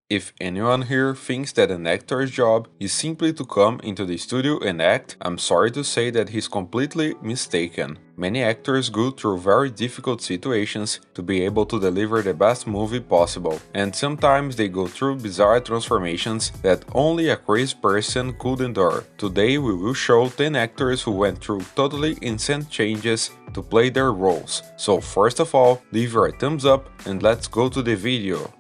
If anyone here thinks that an actor's job is simply to come into the studio and act, I'm sorry to say that he's completely mistaken. Many actors go through very difficult situations to be able to deliver the best movie possible, and sometimes they go through bizarre transformations that only a crazy person could endure. Today we will show 10 actors who went through totally insane changes to play their roles. So first of all, leave your thumbs up and let's go to the video.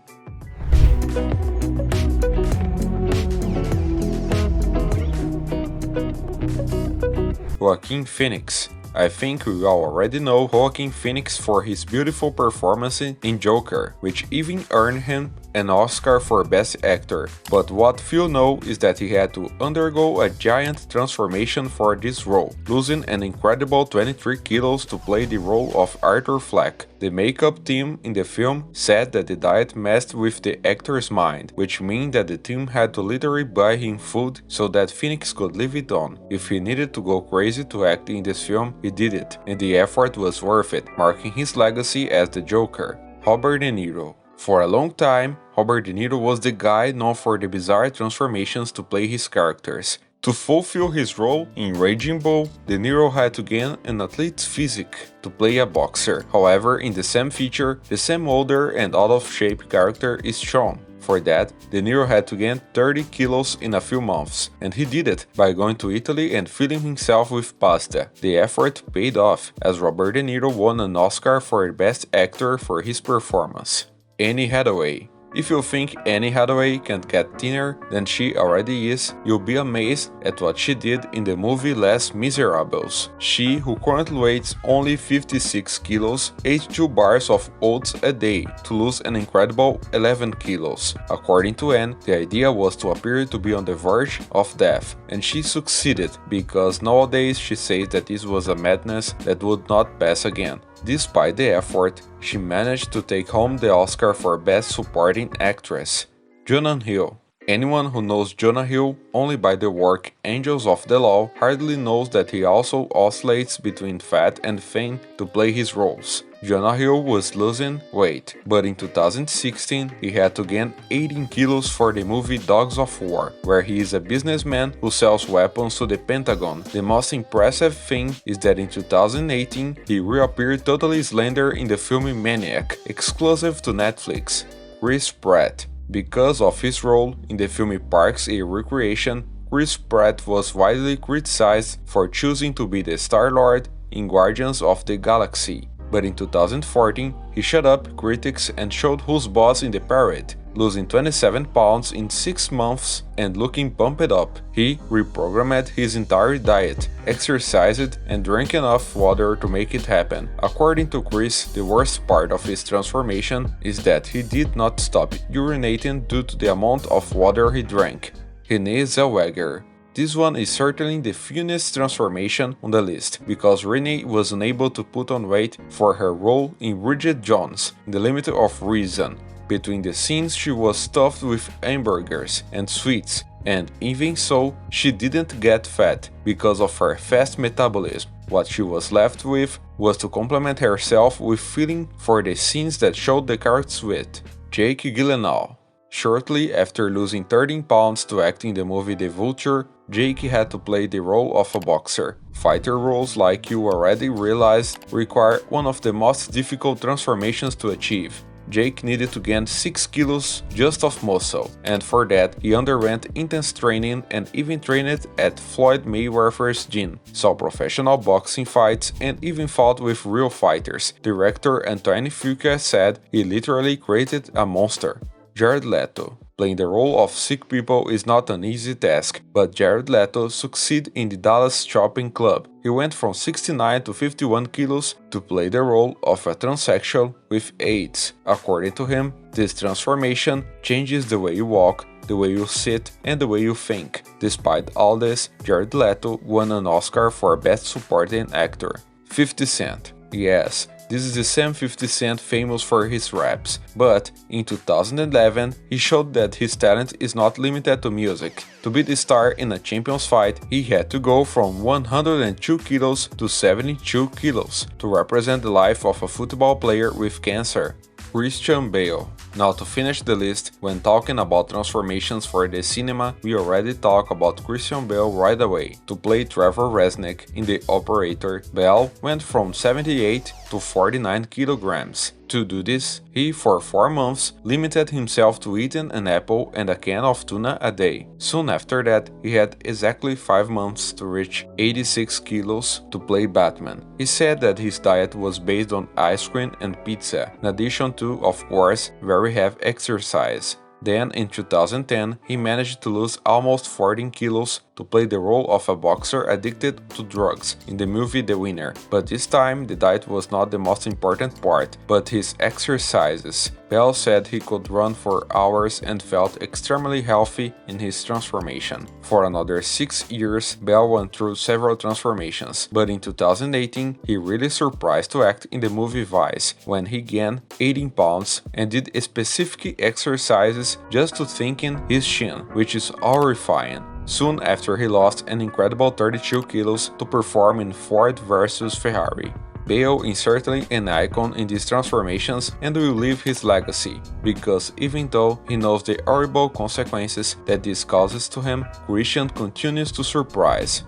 Joaquin Phoenix. I think we all already know Joaquin Phoenix for his beautiful performance in Joker, which even earned him an Oscar for Best Actor, but what few know is that he had to undergo a giant transformation for this role, losing an incredible 23 kilos to play the role of Arthur Fleck. The makeup team in the film said that the diet messed with the actor's mind, which means that the team had to literally buy him food so that Phoenix could live it on. If he needed to go crazy to act in this film, he did it, and the effort was worth it, marking his legacy as the Joker. Robert De Niro. For a long time, Robert De Niro was the guy known for the bizarre transformations to play his characters. To fulfill his role in Raging Bull, De Niro had to gain an athlete's physique to play a boxer. However, in the same feature, the same older and out-of-shape character is shown. For that, De Niro had to gain 30 kilos in a few months, and he did it by going to Italy and filling himself with pasta. The effort paid off, as Robert De Niro won an Oscar for Best Actor for his performance. Anne Hathaway. If you think Anne Hathaway can't get thinner than she already is, you'll be amazed at what she did in the movie Les Miserables. She, who currently weighs only 56 kilos, ate 2 bars of oats a day to lose an incredible 11 kilos. According to Anne, the idea was to appear to be on the verge of death, and she succeeded because nowadays she says that this was a madness that would not pass again. Despite the effort, she managed to take home the Oscar for Best Supporting Actress. Jonah Hill. Anyone who knows Jonah Hill only by the work Angels of the Law hardly knows that he also oscillates between fat and thin to play his roles. Jonah Hill was losing weight, but in 2016 he had to gain 18 kilos for the movie Dogs of War, where he is a businessman who sells weapons to the Pentagon. The most impressive thing is that in 2018 he reappeared totally slender in the film Maniac, exclusive to Netflix. Chris Pratt. Because of his role in the film Parks and Recreation, Chris Pratt was widely criticized for choosing to be the Star-Lord in Guardians of the Galaxy. But in 2014, he shut up critics and showed who's boss in the parade, losing 27 pounds in 6 months and looking pumped up. He reprogrammed his entire diet, exercised and drank enough water to make it happen. According to Chris, the worst part of his transformation is that he did not stop urinating due to the amount of water he drank. Renée Zellweger. This one is certainly the funniest transformation on the list, because Renée was unable to put on weight for her role in Bridget Jones, in The Limit of Reason. Between the scenes she was stuffed with hamburgers and sweets, and even so, she didn't get fat because of her fast metabolism. What she was left with was to complement herself with filling for the scenes that showed the character's wit. Jake Gyllenhaal. Shortly after losing 13 pounds to act in the movie The Vulture, Jake had to play the role of a boxer. Fighter roles, like you already realized, require one of the most difficult transformations to achieve. Jake needed to gain 6 kilos just of muscle, and for that he underwent intense training and even trained at Floyd Mayweather's gym, saw professional boxing fights, and even fought with real fighters. Director Antoine Fuqua said he literally created a monster. Jared Leto. Playing the role of sick people is not an easy task, but Jared Leto succeeded in the Dallas Shopping Club. He went from 69 to 51 kilos to play the role of a transsexual with AIDS. According to him, this transformation changes the way you walk, the way you sit, and the way you think. Despite all this, Jared Leto won an Oscar for Best Supporting Actor. 50 Cent. Yes, this is the same 50 Cent famous for his raps, but in 2011 he showed that his talent is not limited to music. To be the star in a Champions fight, he had to go from 102 kilos to 72 kilos to represent the life of a football player with cancer. Christian Bale. Now to finish the list, when talking about transformations for the cinema, we already talk about Christian Bale right away. To play Trevor Resnick in The Operator, Bale went from 78 to 49 kilograms. To do this, he for 4 months limited himself to eating an apple and a can of tuna a day. Soon after that, he had exactly 5 months to reach 86 kilos to play Batman. He said that his diet was based on ice cream and pizza, in addition to, of course, very heavy exercise. Then, in 2010, he managed to lose almost 14 kilos to play the role of a boxer addicted to drugs in the movie The Winner. But this time, the diet was not the most important part, but his exercises. Bale said he could run for hours and felt extremely healthy in his transformation. For another 6 years, Bale went through several transformations, but in 2018, he really surprised to act in the movie Vice, when he gained 18 pounds and did specific exercises just to thinning his chin, which is horrifying. Soon after, he lost an incredible 32 kilos to perform in Ford vs Ferrari. Bale is certainly an icon in these transformations and will leave his legacy, because even though he knows the horrible consequences that this causes to him, Christian continues to surprise.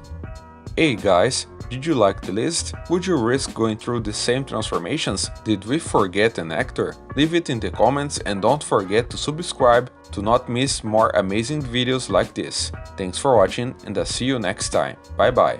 Hey guys, did you like the list? Would you risk going through the same transformations? Did we forget an actor? Leave it in the comments and don't forget to subscribe to not miss more amazing videos like this. Thanks for watching and I'll see you next time. Bye bye.